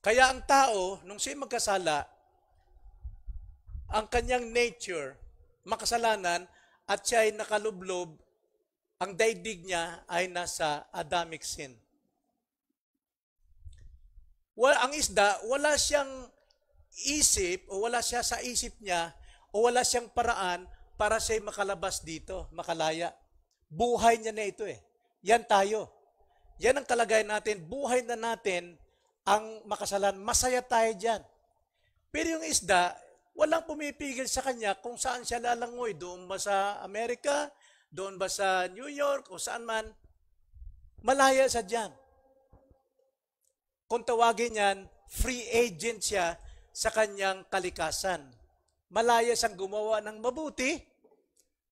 Kaya ang tao, nung siya magkasala, ang kanyang nature, makasalanan, at siya ay nakalublob, ang daigdig niya ay nasa Adamic sin. Ang isda, wala siyang isip, o wala siya sa isip niya, o wala siyang paraan para siya makalabas dito, makalaya. Buhay niya na ito eh. Yan tayo. Yan ang kalagayan natin. Buhay na natin ang makasalan. Masaya tayo dyan. Pero yung isda, walang pumipigil sa kanya kung saan siya lalangoy. Doon ba sa Amerika? Doon ba sa New York? O saan man? Malaya sa dyan. Kung tawagin yan, free agent siya sa kanyang kalikasan. Malaya siyang gumawa ng mabuti,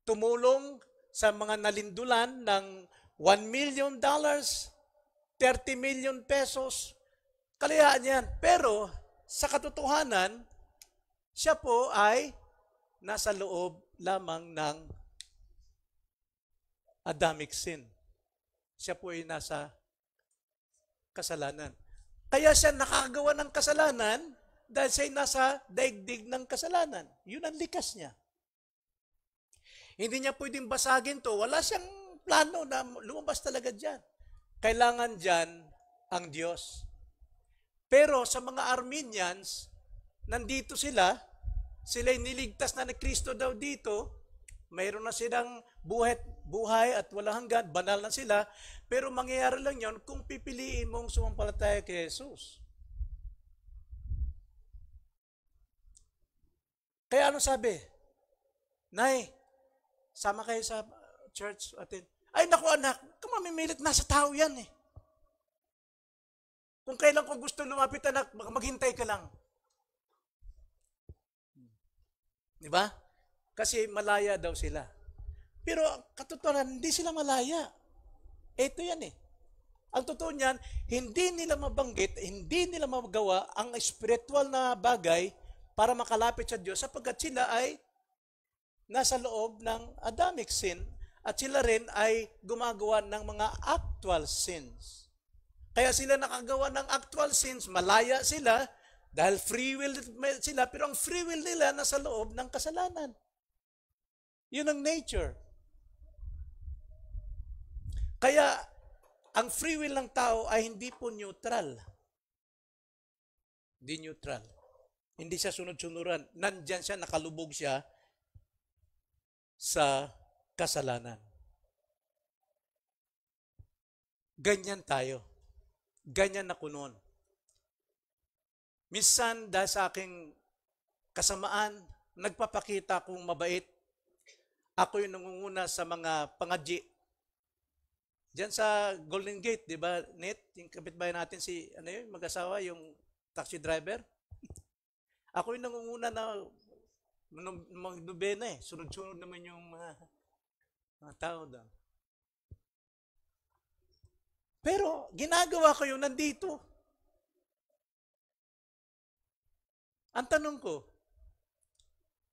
tumulong sa mga nalindulan ng $1 million, 30 million pesos. Kalayaan yan. Pero sa katotohanan, siya po ay nasa loob lamang ng Adamic sin. Siya po ay nasa kasalanan. Kaya siya nakagawa ng kasalanan dahil siya ay nasa daigdig ng kasalanan. Yun ang likas niya. Hindi niya pwedeng basagin to. Wala siyang plano na lumabas talaga dyan. Kailangan dyan ang Diyos. Pero sa mga Armenians, nandito sila'y niligtas na ni Kristo daw dito, mayroon na silang buhay at walang hanggan, banal na sila, pero mangyayari lang yon kung pipiliin mong sumampalataya kay Jesus. Kaya ano sabi? Nay, sama kayo sa church atin. Ay naku anak, kung mamimilit, nasa tao yan eh. Kung kailan ko gusto lumapit anak, maghintay ka lang. Di ba? Kasi malaya daw sila. Pero katotohanan, hindi sila malaya. Ito yan eh. Ang totoo niyan, hindi nila mabanggit, hindi nila magawa ang spiritual na bagay para makalapit sa Diyos sapagkat sila ay nasa loob ng Adamic sin at sila rin ay gumagawa ng mga actual sins. Kaya sila nakagawa ng actual sins, malaya sila dahil free will sila, pero ang free will nila nasa loob ng kasalanan. Yun ang nature. Kaya, ang free will ng tao ay hindi po neutral. Hindi neutral. Hindi siya sunod-sunuran. Nandyan siya, nakalubog siya sa kasalanan. Ganyan tayo. Ganyan ako noon. Minsan, dahil sa aking kasamaan, nagpapakita kong mabait. Ako yung nangunguna sa mga pangadyi. Diyan sa Golden Gate, di ba, Nate? Yung kapitbahay natin si, mag-asawa, yung taxi driver. Ako yung nangunguna na magnobena eh. Sunod-sunod naman yung mga tao doon. Pero, ginagawa ko yung nandito. Ang tanong ko,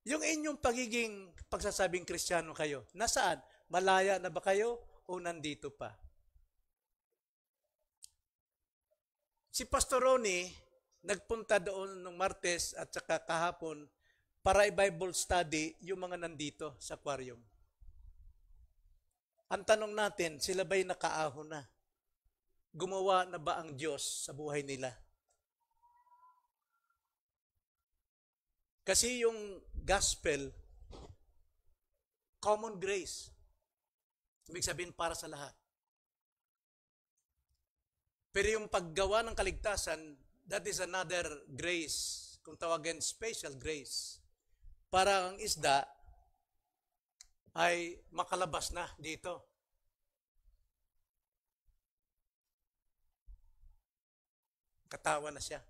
yung inyong pagiging pagsasabing Kristiyano kayo, nasaan? Malaya na ba kayo o nandito pa? Si Pastor Ronnie, nagpunta doon nung Martes at saka kahapon para i-Bible study yung mga nandito sa aquarium. Ang tanong natin, sila ba'y nakaahon na? Gumawa na ba ang Diyos sa buhay nila? Kasi yung gospel, common grace. Ibig sabihin para sa lahat. Pero yung paggawa ng kaligtasan, that is another grace. Kung tawagin, special grace. Para ang isda ay makalabas na dito. Katawa na siya.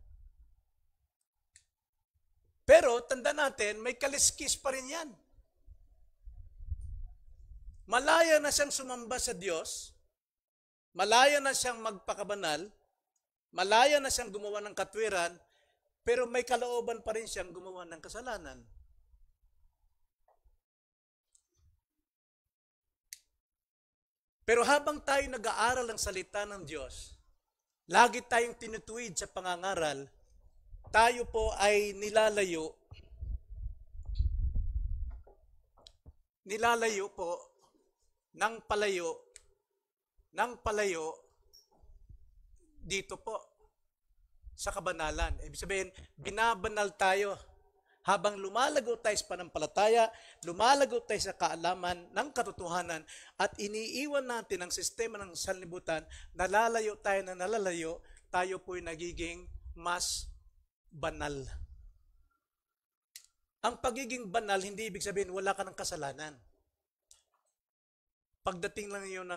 Pero, tanda natin, may kaliskis pa rin yan. Malaya na siyang sumamba sa Diyos, malaya na siyang magpakabanal, malaya na siyang gumawa ng katwiran, pero may kalooban pa rin siyang gumawa ng kasalanan. Pero habang tayo nag-aaral ng salita ng Diyos, lagi tayong tinutuwid sa pangangaral, tayo po ay nilalayo po ng palayo dito po sa kabanalan. Ibig sabihin, binabanal tayo. Habang lumalago tayo sa panampalataya, lumalago tayo sa kaalaman ng katotohanan at iniiwan natin ang sistema ng sanlibutan, nalalayo, tayo po'y nagiging mas banal. Ang pagiging banal, hindi ibig sabihin wala ka ng kasalanan. Pagdating lang yun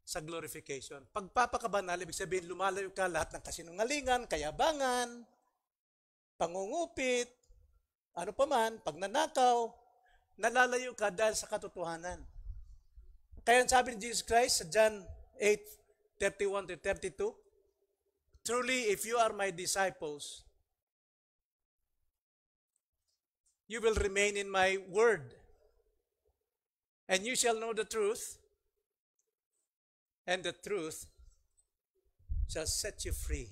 sa glorification. Pagpapakabanal, ibig sabihin lumalayo ka lahat ng kasinungalingan, kayabangan, pangungupit, ano pa man, pagnanakaw, nalalayo ka dahil sa katotohanan. Kaya sabi ni Jesus Christ sa John 8:31-32, truly, if you are my disciples, you will remain in my word, and you shall know the truth, and the truth shall set you free.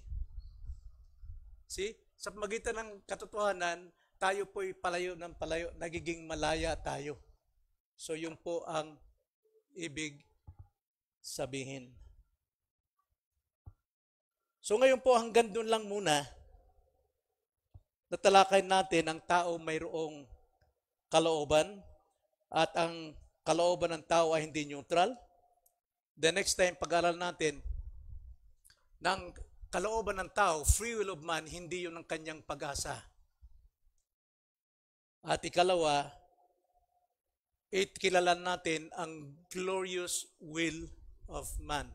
See? Sa pamagitan ng katotohanan, tayo po'y palayo ng palayo, nagiging malaya tayo. So yun po ang ibig sabihin. So ngayon po hanggang doon lang muna, natalakay natin ang tao mayroong kalooban at ang kalooban ng tao ay hindi neutral. The next time, pag-aral natin ng kalooban ng tao, free will of man, hindi yun ang kanyang pag-asa. At ikalawa, kilalan natin ang glorious will of man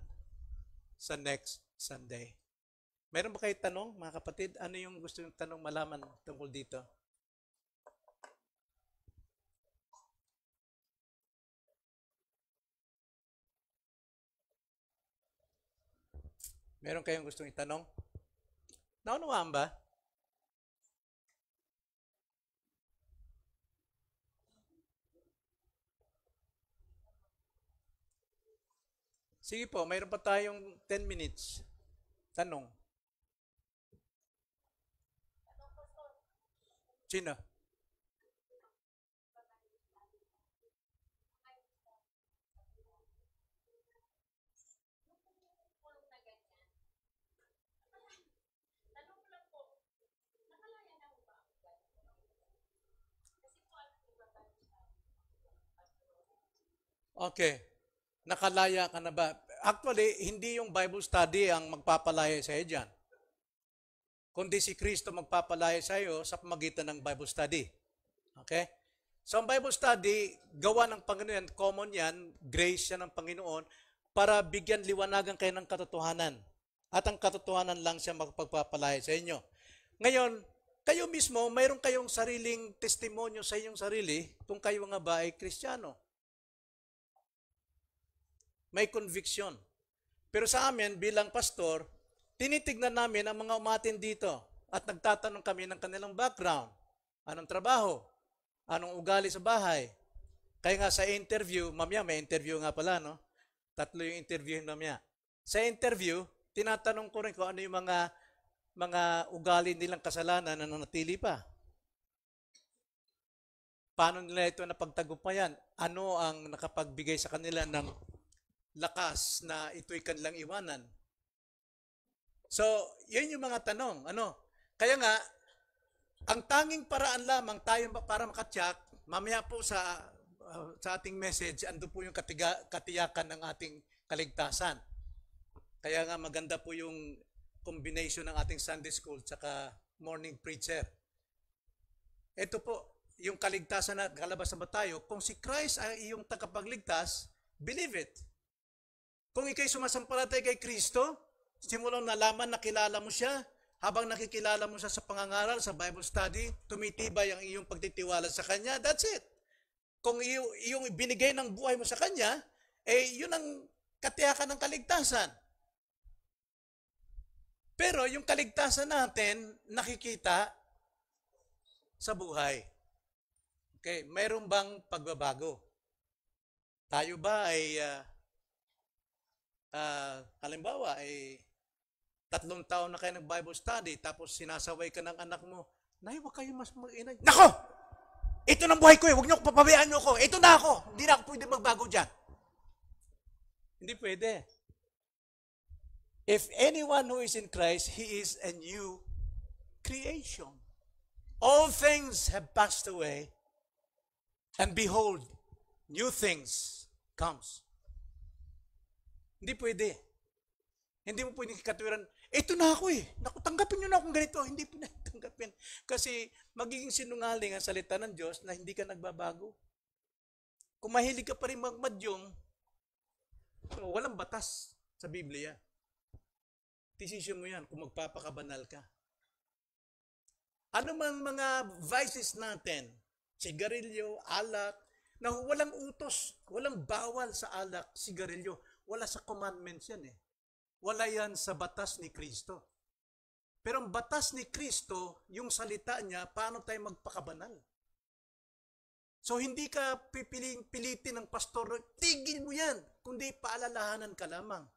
sa next Sunday. Meron ba kayo tanong, mga kapatid? Ano yung gusto yung tanong malaman tungkol dito? Meron kayong gustong itanong? Naunawaan ba? Sige po, mayroon pa tayong 10 minutes. Tanong. Sino? Okay. Nakalaya ka na ba? Actually, hindi yung Bible study ang magpapalaya sa iyo dyan. kundi si Kristo magpapalaya sa iyo sa pamagitan ng Bible study. Okay? So ang Bible study, gawa ng Panginoon, common yan, grace yan ng Panginoon, para bigyan liwanagan kayo ng katotohanan. At ang katotohanan lang siya magpagpapalaya sa inyo. Ngayon, kayo mismo, mayroon kayong sariling testimonyo sa inyong sarili kung kayo nga ba ay Kristiyano. May conviction. Pero sa amin, bilang pastor, tinitignan namin ang mga umatin dito at nagtatanong kami ng kanilang background. Anong trabaho? Anong ugali sa bahay? Kaya nga sa interview, mamaya may interview nga pala, no? 3 yung interview mamaya. Sa interview, tinatanong ko rin kung ano yung mga ugali nilang kasalanan na nanatili pa. Paano nila ito napagtagumpayan? Ano ang nakapagbigay sa kanila ng lakas na ito'y kanilang iwanan? So, yun yung mga tanong. Kaya nga, ang tanging paraan lamang tayo para makatyak, mamaya po sa ating message, ando po yung katiyakan ng ating kaligtasan. Kaya nga maganda po yung combination ng ating Sunday school tsaka morning preacher. Ito po, yung kaligtasan na kalabas na tayo, kung si Christ ay iyong tagapagligtas, believe it. Kung ikay sumasampalatay kay Kristo, simulang nalaman, nakilala mo siya, habang nakikilala mo siya sa pangangaral, sa Bible study, tumitibay ang iyong pagtitiwala sa Kanya, that's it. Kung iyong binigay ng buhay mo sa Kanya, yun ang katiyakan ng kaligtasan. Pero yung kaligtasan natin, nakikita sa buhay. Okay, mayroon bang pagbabago? Tayo ba ay, halimbawa, 3 taon na kayo nag-Bible study, tapos sinasaway ka ng anak mo, Nay, huwag kayo mas mag-inay. Nako! Ito ng buhay ko huwag niyo papabayaan niyo ako. Ito na ako. Hindi na ako pwede magbago dyan. Hindi pwede. If anyone who is in Christ, he is a new creation. All things have passed away, and behold, new things comes. Hindi pwede. Hindi mo pwedeng katwiran, ito na ako Naku, tanggapin nyo na akong ganito. Hindi po na tanggapin. Kasi magiging sinungaling ang salita ng Diyos na hindi ka nagbabago. Kung mahilig ka pa rin magmadyong, walang batas sa Biblia. Decision mo yan kung magpapakabanal ka. Ano mang mga vices natin, sigarilyo, alak, na walang utos, walang bawal sa alak, sigarilyo, wala sa commandments yan Wala yan sa batas ni Kristo. Pero ang batas ni Kristo, yung salita niya, paano tayo magpakabanal? So hindi ka pilitin ng pastor, tigil mo yan, kundi paalalahanan ka lamang.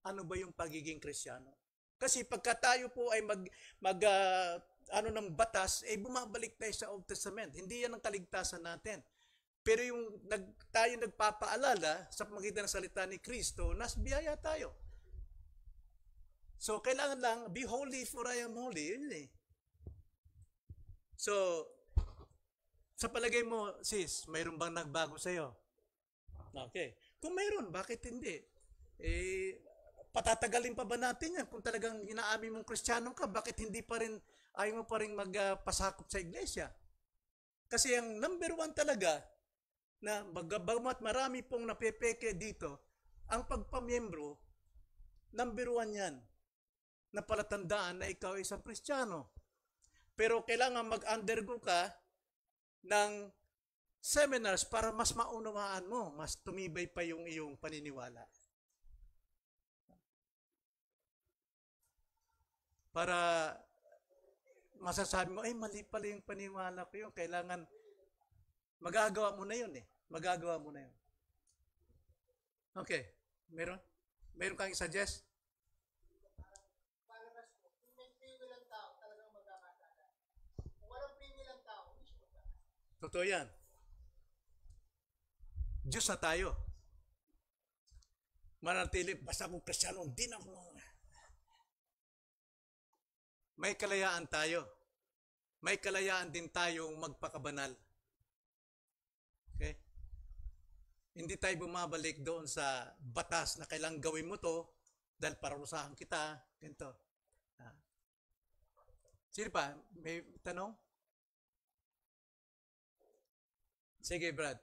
Ano ba yung pagiging Kristiyano? Kasi pagka tayo po ay ng batas, bumabalik tayo sa Old Testament. Hindi yan ang kaligtasan natin. Pero yung tayo nagpapaalala sa pamagitan ng salita ni Kristo, nasbiyaya tayo. So, kailangan lang, be holy for I am holy. Yun So, sa palagay mo, sis, mayroon bang nagbago sa'yo? Okay. Kung mayroon, bakit hindi? Patatagalin pa ba natin yan? Kung talagang inaamin mong Kristiyano ka, bakit hindi pa rin, ayaw mo pa rin magpasakop sa iglesia? Kasi ang number 1 talaga, na bagamat marami pong napepeke dito, ang pagpamiyembro, number 1 yan, na palatandaan na ikaw ay isang Kristiyano. Pero kailangan mag-undergo ka ng seminars para mas maunawaan mo, mas tumibay pa yung iyong paniniwala. Para masasabi mo, mali pala yung paniniwala ko yun. Kailangan, magagawa mo na yun Magagawa mo na yun. Okay. Meron? Meron kang i-suggest? Totoo yan. Diyos na tayo. Manatili, basta kung Kristiyano, hindi na ako. May kalayaan tayo. May kalayaan din tayong magpakabanal. Okay? Hindi tayo bumabalik doon sa batas na kailangang gawin mo to dahil parusahan kita. Ganito. Sino pa? May tanong? Sige, Brad.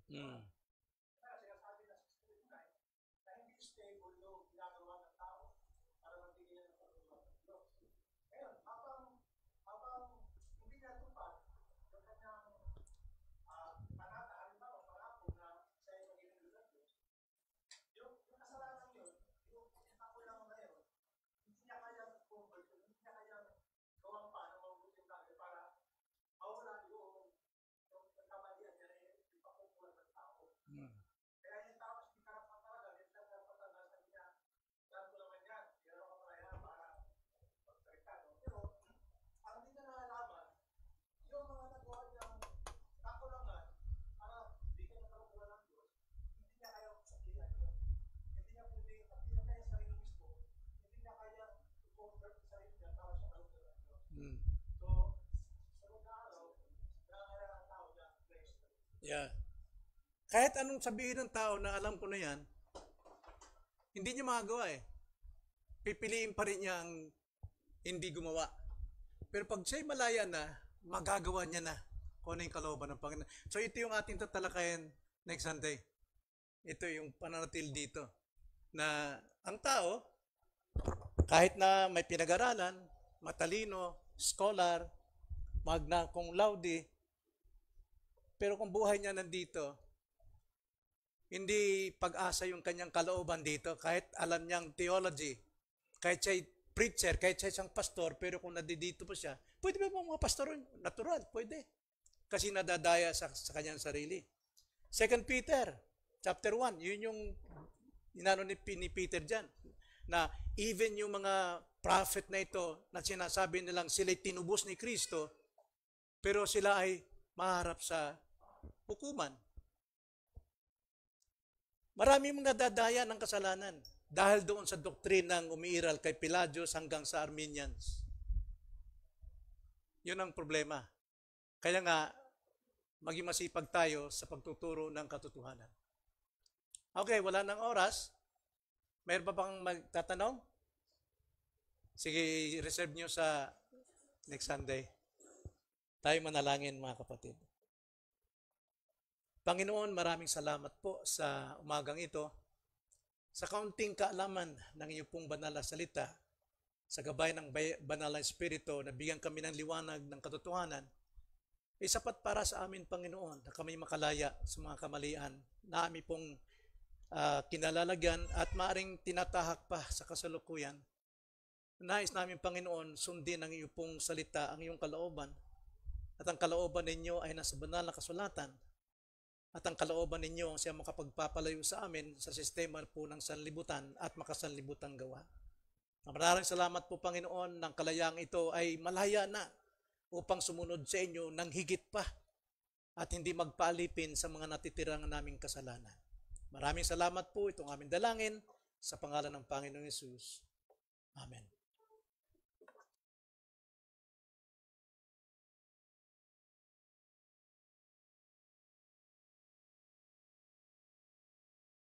Mm. Mm. Mm. Yeah. Kahit anong sabihin ng tao na alam ko na yan, hindi niya magagawa eh. Pipiliin pa rin niya ang hindi gumawa. Pero pag siya'y malaya na, magagawa niya na kung ano yung kalooban ng Panginoon. So ito yung ating tatalakayin next Sunday. Ito yung pananatil dito. Na ang tao, kahit na may pinag-aralan, matalino, scholar, magna cum laude, pero kung buhay niya nandito, hindi pag-asa yung kanyang kalooban dito, kahit alam niyang theology, kahit siya'y preacher, kahit siya isang pastor, pero kung nadidito po siya, pwede ba mga pastor? Natural, pwede. Kasi nadadaya sa kanyang sarili. 2 Peter, chapter 1, yun yung inano ni Peter dyan, na even yung mga prophet na ito, na sinasabi nilang sila'y tinubos ni Kristo, pero sila ay maharap sa hukuman. Marami mga dadaya ng kasalanan dahil doon sa doktrinang umiiral kay Pelagius hanggang sa Arminians. Yun ang problema. Kaya nga, maging masipag tayo sa pagtuturo ng katotohanan. Okay, wala nang oras. Mayroon pa bang magtatanong? Sige, reserve nyo sa next Sunday. Tayo manalangin mga kapatid. Panginoon, maraming salamat po sa umagang ito. Sa kaunting kaalaman ng iyong pong banal na salita, sa gabay ng banal na Espiritu, nabigyan kami ng liwanag ng katotohanan, ay sapat para sa amin, Panginoon, na kami makalaya sa mga kamalian na amin pong kinalalagyan at maaring tinatahak pa sa kasalukuyan. Nais namin, Panginoon, sundin ang iyong pong salita, ang iyong kalooban, at ang kalooban ninyo ay nasa banal na kasulatan. At ang kalooban ninyo ang siya makapagpapalayo sa amin sa sistema po ng sanlibutan at makasanlibutang gawa. Maraming salamat po, Panginoon, ng kalayaang ito ay malaya na upang sumunod sa inyo ng higit pa at hindi magpaalipin sa mga natitirang naming kasalanan. Maraming salamat po, itong aming dalangin sa pangalan ng Panginoong Hesus. Amen.